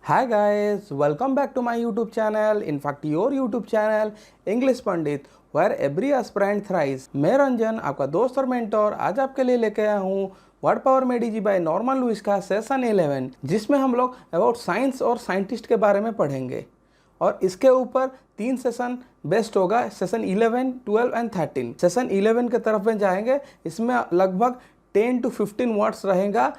Hi guys, welcome back to my YouTube channel. In fact, your YouTube channel English Pandit, where every aspirant thrives. मैं रंजन, आपका दोस्त और mentor, आज आपके लिए लेके आया हूँ वर्ड पावर में डीजी बाय नॉर्मन लुइस का सेशन 11, जिसमें हम लोग अबाउट साइंस और साइंटिस्ट के बारे में पढ़ेंगे। और इसके ऊपर 3 सेशन बेस्ट होगा, सेशन 11, 12 एंड 13। सेशन 11 के तरफ में जाएंगे, इसमें लगभग 10 to 15 वर्ड्स रहेगा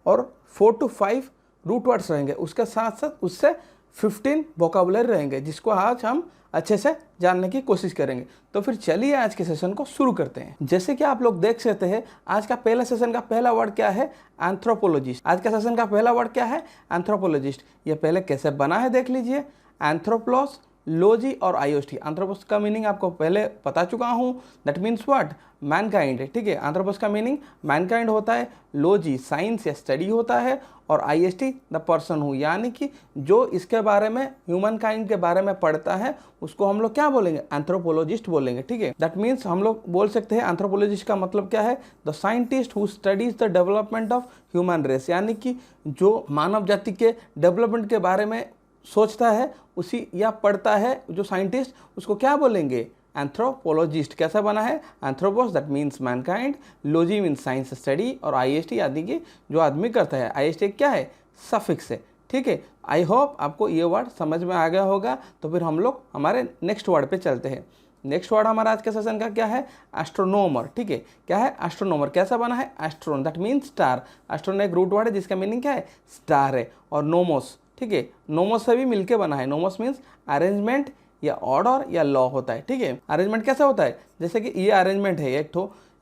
और 4 to 5 रूट वर्ड्स रहेंगे। उसके साथ साथ उससे 15 वोकैबुलरी रहेंगे, जिसको आज हम अच्छे से जानने की कोशिश करेंगे। तो फिर चलिए आज के सेशन को शुरू करते हैं। जैसे कि आप लोग देख सकते हैं, आज का पहला सेशन का पहला वर्ड क्या है? एंथ्रोपोलॉजिस्ट। आज का सेशन का पहला वर्ड क्या है? एंथ्रोपोलॉजिस्ट। ये पहले कैसे बना है देख लीजिए। एंथ्रोपोलॉज, लोजी और आईओएसटी। एंथ्रोपोस का मीनिंग आपको पहले बता चुका हूँ, दैट मीन्स व्हाट? मैनकाइंड। ठीक है, एंथ्रोपोस का मीनिंग मैनकाइंड होता है, लोजी साइंस या स्टडी होता है, और आईएसटी द पर्सन हूँ, यानी कि जो इसके बारे में, ह्यूमन काइंड के बारे में पढ़ता है, उसको हम लोग क्या बोलेंगे? एंथ्रोपोलॉजिस्ट बोलेंगे। ठीक है, दैट मीन्स हम लोग बोल सकते हैं एंथ्रोपोलॉजिस्ट का मतलब क्या है? The scientist who studies the development of human race, यानी कि जो मानव जाति के डेवलपमेंट के बारे में सोचता है उसी या पढ़ता है जो साइंटिस्ट, उसको क्या बोलेंगे? एंथ्रोपोलॉजिस्ट। कैसा बना है? Anthropos that means mankind, logy means science study, और आईएसटी यानी कि जो आदमी करता है। आईएसटी क्या है? सफिक्स है। ठीक है, आई होप आपको ये वर्ड समझ में आ गया होगा। तो फिर हम लोग हमारे नेक्स्ट वर्ड पे चलते हैं। नेक्स्ट वर्ड हमारा आज के सेशन का क्या है? एस्ट्रोनोमर। ठीक है, क्या है? एस्ट्रोनोमर। कैसा बना है? Astron that means star. Astron एक रूट वर्ड है जिसका मीनिंग क्या है? स्टार है। और नोमोस, ठीक है, नोमोस से भी मिलके बना है। नोमोस मीन्स अरेंजमेंट या ऑर्डर या लॉ होता है। ठीक है, अरेंजमेंट कैसा होता है? जैसे कि ये अरेंजमेंट है,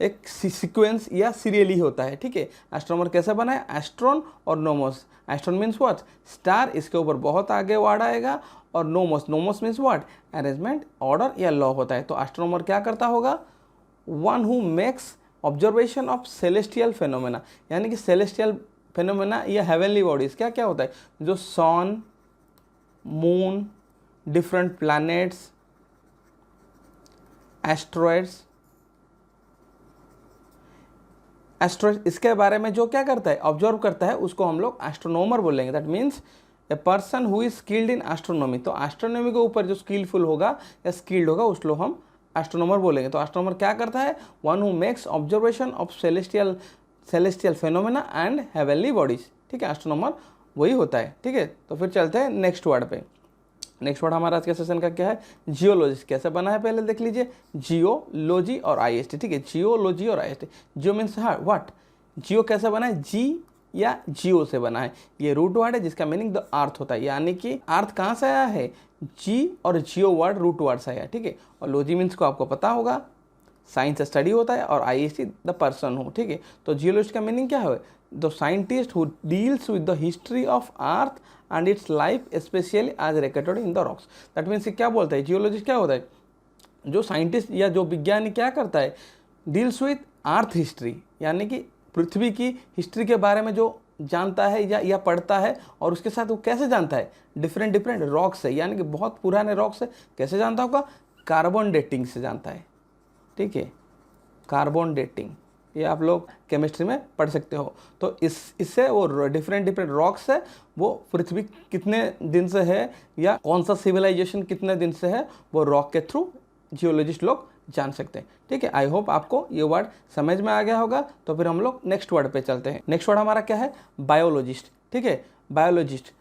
एक सीक्वेंस या सीरियली होता है। ठीक है, एस्ट्रोनोमर कैसे बना है? एस्ट्रोन और nomos. Astron means what? Star, इसके ऊपर बहुत आगे वर्ड आएगा। और nomos, nomos means what? Arrangement, order या लॉ होता है। तो एस्ट्रोनोमर क्या करता होगा? One who makes observation of celestial phenomena, यानी कि सेलेस्टियल फेनोमेना या हेवनली बॉडीज क्या क्या होता है? जो sun, moon, different planets, asteroids, इसके बारे में जो क्या करता है? ऑब्जर्व करता है, उसको हम लोग एस्ट्रोनोमर बोलेंगे। That means a person who is skilled in astronomy. तो एस्ट्रोनॉमी के ऊपर जो स्किलफुल होगा या स्किल्ड होगा, उसको हम एस्ट्रोनोमर बोलेंगे। तो एस्ट्रोनोमर क्या करता है? One who makes observation of celestial phenomena and heavenly bodies. ठीक है, एस्ट्रोनोमर वही होता है। ठीक है, तो फिर चलते हैं नेक्स्ट वर्ड पे। नेक्स्ट वर्ड हमारा आज के सेशन का क्या है? जियोलॉजिस्ट। कैसे बना है पहले देख लीजिए। जियोलॉजी और आईएसटी। ठीक है, जियोलॉजी और IST. Geo means what? Geo कैसे बना है? जी या जियो से बना है। ये रूट वर्ड है जिसका मीनिंग द अर्थ होता है, यानी कि अर्थ कहाँ से आया है? जी और जियो वर्ड रूट वर्ड से आया। ठीक है, और लॉजी मीन्स को आपको पता होगा, साइंस स्टडी होता है, और आईएसटी द पर्सन हूँ। ठीक है, तो जियोलॉजिस्ट का मीनिंग क्या है? The scientist who deals with the history of earth and its life specially as recorded in the rocks. That means क्या बोलता है? जियोलॉजिस्ट क्या होता है? जो साइंटिस्ट या जो विज्ञानी क्या करता है? डील्स विद अर्थ हिस्ट्री, यानी कि पृथ्वी की हिस्ट्री के बारे में जो जानता है या पढ़ता है, और उसके साथ वो कैसे जानता है? डिफरेंट रॉक्स है, यानी कि बहुत पुराने रॉक्स है। कैसे जानता होगा? कार्बन डेटिंग से जानता है। ठीक है, कार्बन डेटिंग, ये आप लोग केमिस्ट्री में पढ़ सकते हो। तो इससे वो डिफरेंट रॉक्स है, वो पृथ्वी कितने दिन से है या कौन सा सिविलाइजेशन कितने दिन से है, वो रॉक के थ्रू जियोलॉजिस्ट लोग जान सकते हैं। ठीक है, आई होप आपको ये वर्ड समझ में आ गया होगा। तो फिर हम लोग नेक्स्ट वर्ड पे चलते हैं। नेक्स्ट वर्ड हमारा क्या है? बायोलॉजिस्ट। ठीक है, बायोलॉजिस्ट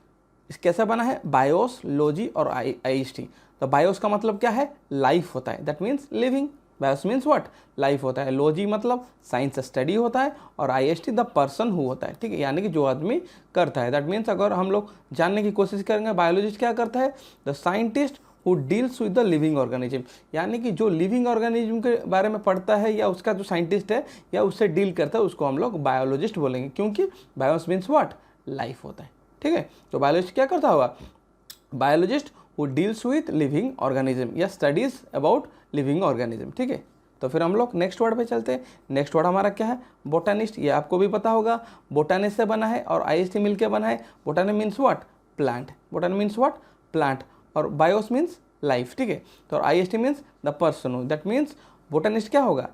कैसा बना है? बायोस, लोजी और आईएसटी। तो बायोस का मतलब क्या है? लाइफ होता है, that means living. BIOS means what? Life होता है। लोजी मतलब साइंस स्टडी होता है, और आईएसटी द पर्सन हु होता है। ठीक है, यानी कि जो आदमी करता है। दैट मीन्स अगर हम लोग जानने की कोशिश करेंगे बायोलॉजिस्ट क्या करता है? The scientist who deals with the living organism, यानी कि जो लिविंग ऑर्गेनिज्म के बारे में पढ़ता है या उसका जो साइंटिस्ट है या उससे डील करता है, उसको हम लोग बायोलॉजिस्ट बोलेंगे, क्योंकि बायोस मीन्स व्हाट? लाइफ होता है। ठीक है, तो बायोलॉजिस्ट क्या करता होगा? Biologist who deals with living organism या स्टडीज अबाउट लिविंग ऑर्गेनिज्म। ठीक है, तो फिर हम लोग नेक्स्ट वर्ड पे चलते हैं। नेक्स्ट वर्ड हमारा क्या है? बोटानिस्ट। ये आपको भी पता होगा, बोटानिस्ट से बना है और आईएसटी मिलके बना है। बोटानी means what? Plant. बोटानी means what? Plant. और बायोस मीन्स लाइफ। ठीक है, तो IST means the person who, that means botanist क्या होगा?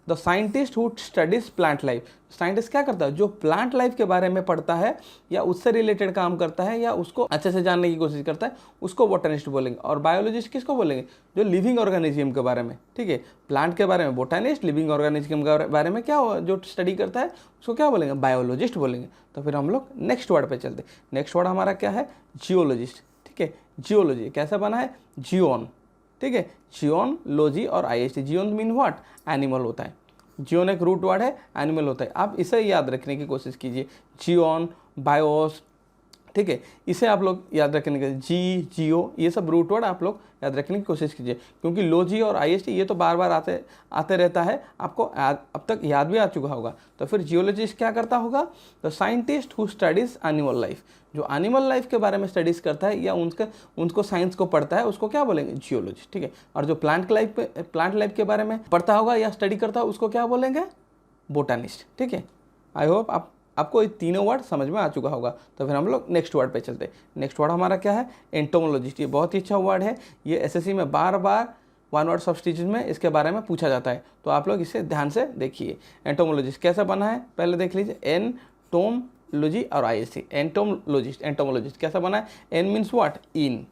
The scientist who studies plant life, scientist क्या करता है, जो प्लांट लाइफ के बारे में पढ़ता है या उससे रिलेटेड काम करता है या उसको अच्छे से जानने की कोशिश करता है, उसको बोटनिस्ट बोलेंगे। और बायोलॉजिस्ट किसको बोलेंगे, जो लिविंग ऑर्गेनिज्म के बारे में, ठीक है, प्लांट के बारे में बोटनिस्ट, लिविंग ऑर्गेनिज्म के बारे में क्या जो स्टडी करता है उसको क्या बोलेंगे, बायोलॉजिस्ट बोलेंगे। तो फिर हम लोग नेक्स्ट वर्ड पे चलते हैं। नेक्स्ट वर्ड हमारा क्या है, जियोलॉजिस्ट, ठीक है। जियोलॉजी कैसे बना है, जियोन, ठीक है, जियोलॉजी और आईएसटी। जियोन मीन व्हाट, एनिमल होता है। जियोन एक रूट वर्ड है, एनिमल होता है। आप इसे याद रखने की कोशिश कीजिए, जियोन, बायोस, ठीक है, इसे आप लोग याद रखने के, जी, जियो, ये सब रूट वर्ड आप लोग याद रखने की कोशिश कीजिए, क्योंकि लॉजी और आईएसटी ये तो बार बार आते रहता है, आपको अब तक याद भी आ चुका होगा। तो फिर जियोलॉजिस्ट क्या करता होगा, the scientist who studies animal life, जो एनिमल लाइफ के बारे में स्टडीज करता है या उनको साइंस को पढ़ता है, उसको क्या बोलेंगे, जियोलॉजिस्ट, ठीक है। और जो प्लांट लाइफ के बारे में पढ़ता होगा या स्टडी करता है, उसको क्या बोलेंगे, बोटानिस्ट, ठीक है। आई होप आपको ये तीनों वर्ड समझ में आ चुका होगा। तो फिर हम लोग नेक्स्ट वर्ड पे चलते हैं। नेक्स्ट वर्ड हमारा क्या है, एंटोमोलॉजिस्ट। ये बहुत ही अच्छा वर्ड है, ये एसएससी में बार बार वन वर्ड सब्स्टिट्यूट में इसके बारे में पूछा जाता है, तो आप लोग इसे ध्यान से देखिए। एंटोमोलॉजिस्ट कैसे बना है, पहले देख लीजिए, एंटोमोलॉजी और आईएसटी। एंटोमोलॉजिस्ट कैसा बना है, en means what, in,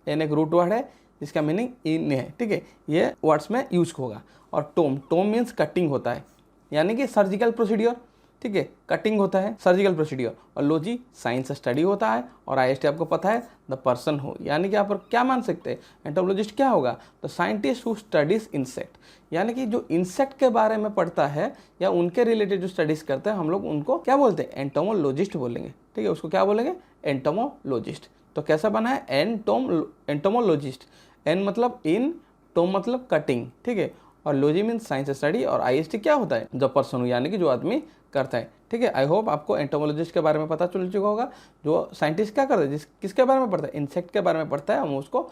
en एक रूट वर्ड है जिसका मीनिंग इन है, ठीक है, ये वर्ड्स में यूज होगा। और टोम मीन्स कटिंग होता है, यानी कि सर्जिकल प्रोसीडियर, ठीक है, कटिंग होता है, सर्जिकल प्रोसीडियर। और लॉजी साइंस स्टडी होता है। और आईएसटी आपको पता है, द पर्सन हो, यानी कि आप क्या मान सकते हैं, एंटोमोलॉजिस्ट क्या होगा, the scientist who studies insect, यानी कि जो इंसेक्ट के बारे में पढ़ता है या उनके रिलेटेड जो स्टडीज करते हैं, हम लोग उनको क्या बोलते हैं, एंटोमोलॉजिस्ट बोलेंगे, ठीक है, उसको क्या बोलेंगे, एंटोमोलॉजिस्ट। तो कैसा बना है, एंटोमोलॉजिस्ट, एन मतलब इन, टोम मतलब कटिंग, ठीक है, और लॉजी मीन साइंस स्टडी, और आईएसटी क्या होता है, द पर्सन हो, यानी कि जो आदमी करता है, ठीक है। आई होप आपको एंटोमोलॉजिस्ट के बारे में पता चल चुका होगा। जो साइंटिस्ट क्या करता है, किसके बारे में पढ़ता है, इंसेक्ट के बारे में पढ़ता है, हम उसको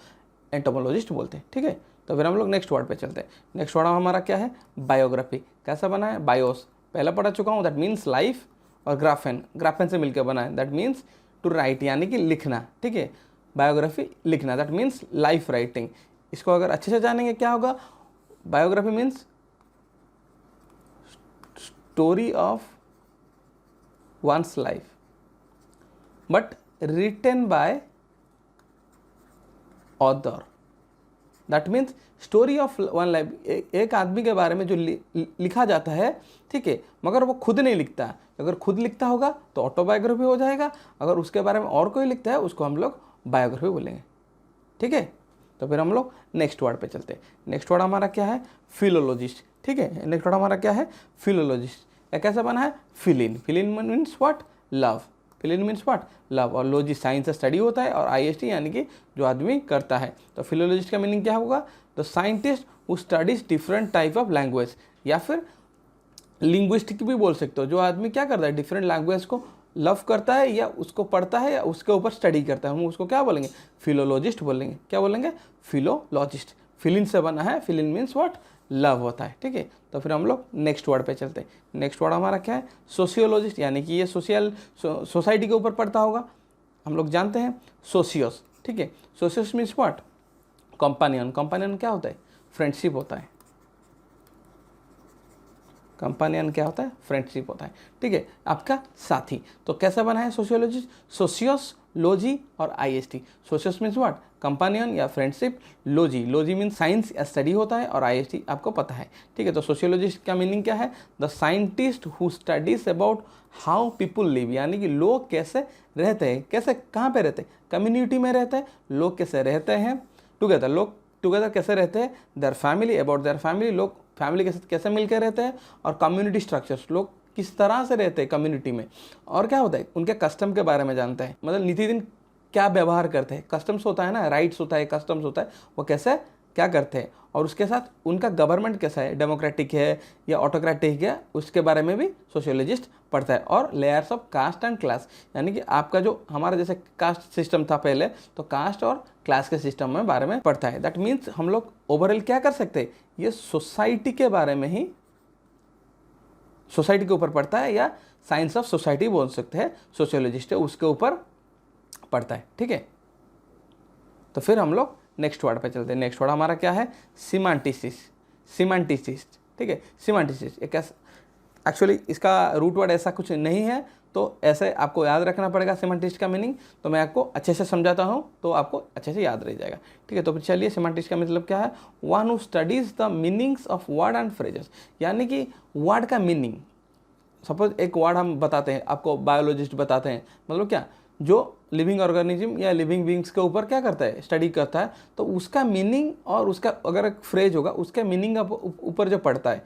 एंटोमोलॉजिस्ट बोलते हैं, ठीक है। तो फिर हम लोग नेक्स्ट वर्ड पे चलते हैं। नेक्स्ट वर्ड हमारा क्या है, बायोग्राफी। कैसा बना है, बायोस, पहले पढ़ा चुका हूँ, दैट मीन्स लाइफ, और ग्राफेन से मिलकर बना है, दैट मीन्स टू राइट, यानी कि लिखना, ठीक है। बायोग्राफी लिखना, दैट मीन्स लाइफ राइटिंग। इसको अगर अच्छे से जानेंगे क्या होगा, biography means story of one's life but written by author, that means story of one life, एक आदमी के बारे में जो लिखा जाता है, ठीक है, मगर वो खुद नहीं लिखता। अगर खुद लिखता होगा तो ऑटोबायोग्राफी हो जाएगा, अगर उसके बारे में और कोई लिखता है उसको हम लोग बायोग्राफी बोलेंगे, ठीक है। तो फिर हम लोग नेक्स्ट वर्ड पे चलते हैं। नेक्स्ट वर्ड हमारा क्या है, फिलोलॉजिस्ट, ठीक है। नेक्स्ट वर्ड हमारा क्या है, फिलोलॉजिस्ट। कैसा बना है, philein, philein means what, love, philein means what, love. और लॉजी साइंस स्टडी होता है, और आईएसटी यानी कि जो आदमी करता है। तो फिलोलॉजिस्ट का मीनिंग क्या होगा, the scientist who studies different type of language, या फिर लिंग्विस्टिक भी बोल सकते हो, जो आदमी क्या करता है, डिफरेंट लैंग्वेज को लव करता है या उसको पढ़ता है या उसके ऊपर स्टडी करता है, हम उसको क्या बोलेंगे, फिलोलॉजिस्ट बोलेंगे। क्या बोलेंगे, फिलोलॉजिस्ट। फिलिन से बना है, फिलिन मीन्स व्हाट, लव होता है, ठीक है। तो फिर हम लोग नेक्स्ट वर्ड पे चलते हैं। नेक्स्ट वर्ड हमारा क्या है, सोशियोलॉजिस्ट, यानी कि ये सोसाइटी के ऊपर पढ़ता होगा, हम लोग जानते हैं, सोशियोस, ठीक है। सोशियोस मीन्स व्हाट, कंपानियन। कंपानियन क्या होता है, फ्रेंडशिप होता है। कंपानियन क्या होता है, फ्रेंडशिप होता है, ठीक है, आपका साथी। तो कैसा बना है सोशियोलॉजिस्ट, सोशियोस, लॉजी और आईएसटी। सोशियोस मीन्स व्हाट, कंपानियन या फ्रेंडशिप। लॉजी मीन्स साइंस या स्टडी होता है, और आईएसटी आपको पता है, ठीक है। तो सोशियोलॉजिस्ट का मीनिंग क्या है, the scientist who studies about how people live, यानी कि लोग कैसे रहते हैं, कैसे कहाँ पे रहते हैं, कम्युनिटी में रहते हैं, लोग कैसे रहते हैं टुगेदर, लोग टुगेदर कैसे रहते हैं, their family, about their family, लोग फैमिली के साथ कैसे मिलकर रहते हैं, और कम्युनिटी स्ट्रक्चर्स, लोग किस तरह से रहते हैं कम्युनिटी में, और क्या होता है, उनके कस्टम के बारे में जानते हैं, मतलब नितिदिन क्या व्यवहार करते हैं। कस्टम्स होता है ना, राइट्स होता है, कस्टम्स होता है, वो कैसे क्या करते हैं, और उसके साथ उनका गवर्नमेंट कैसा है, डेमोक्रेटिक है या ऑटोक्रेटिक है, उसके बारे में भी सोशियोलॉजिस्ट पढ़ता है। और layers of caste and class, यानी कि आपका जो हमारा जैसे कास्ट सिस्टम था पहले, तो कास्ट और क्लास के सिस्टम में बारे में पढ़ता है। दैट मीन्स हम लोग ओवरऑल क्या कर सकते हैं, ये सोसाइटी के बारे में ही, सोसाइटी के ऊपर पढ़ता है, या साइंस ऑफ सोसाइटी बोल सकते हैं, सोशियोलॉजिस्ट है उसके ऊपर पढ़ता है, ठीक है। तो फिर हम लोग नेक्स्ट वर्ड पे चलते हैं। नेक्स्ट वर्ड हमारा क्या है, सिमेंटिसिस्ट। सिमेंटिसिस्ट ठीक है। सिमेंटिसिस्ट एक एक्चुअली इसका रूट वर्ड ऐसा कुछ नहीं है, तो ऐसे आपको याद रखना पड़ेगा सिमेंटिस्ट का मीनिंग। तो मैं आपको अच्छे से समझाता हूँ तो आपको अच्छे से याद रह जाएगा, ठीक है। तो फिर चलिए, सिमेंटिस्ट का मतलब क्या है? One who studies the meanings of word and phrases, यानी कि वर्ड का मीनिंग। सपोज एक वर्ड हम बताते हैं, आपको बायोलॉजिस्ट बताते हैं, मतलब क्या, जो लिविंग ऑर्गेनिज्म या लिविंग बींग्स के ऊपर क्या करता है, स्टडी करता है, तो उसका मीनिंग और उसका अगर एक फ्रेज होगा उसके मीनिंग ऊपर जो पढ़ता है,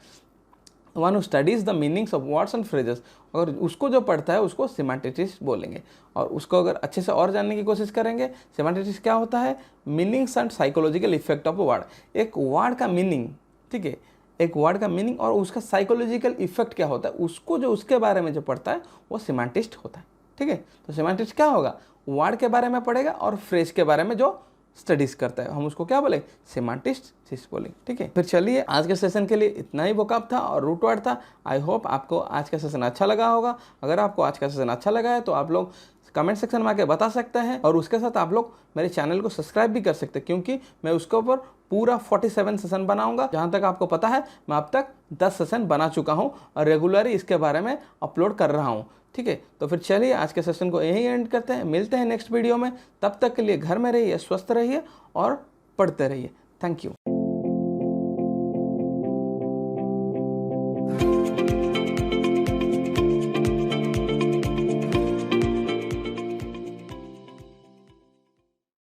one who studies the meanings of words and phrases, अगर उसको जो पढ़ता है उसको सिमेंटिस्ट बोलेंगे। और उसको अगर अच्छे से और जानने की कोशिश करेंगे, सिमेंटिस्ट क्या होता है? Meanings and psychological effect of a word. एक वर्ड का मीनिंग, ठीक है, एक वर्ड का मीनिंग और उसका साइकोलॉजिकल इफेक्ट क्या होता है, उसको जो उसके बारे में जो पढ़ता है वो सिमेंटिस्ट होता है, ठीक है। तो सिमेंटिस्ट क्या होगा? वर्ड के बारे में पढ़ेगा और फ्रेज के बारे में जो स्टडीज करता है, हम उसको क्या बोले? सिमेंटिस्ट बोले, ठीक है। फिर चलिए, आज के सेशन के लिए इतना ही वोकैब था और रूट वर्ड था। आई होप आपको आज का सेशन अच्छा लगा होगा। अगर आपको आज का सेशन अच्छा लगा है तो आप लोग कमेंट सेक्शन में आके बता सकते हैं, और उसके साथ आप लोग मेरे चैनल को सब्सक्राइब भी कर सकते हैं, क्योंकि मैं उसके ऊपर पूरा 47 सेशन बनाऊंगा। जहाँ तक आपको पता है, मैं अब तक 10 सेशन बना चुका हूँ और रेगुलरली इसके बारे में अपलोड कर रहा हूँ, ठीक है। तो फिर चलिए, आज के सेशन को यहीं एंड करते हैं, मिलते हैं नेक्स्ट वीडियो में। तब तक के लिए घर में रहिए, स्वस्थ रहिए और पढ़ते रहिए। Thank you.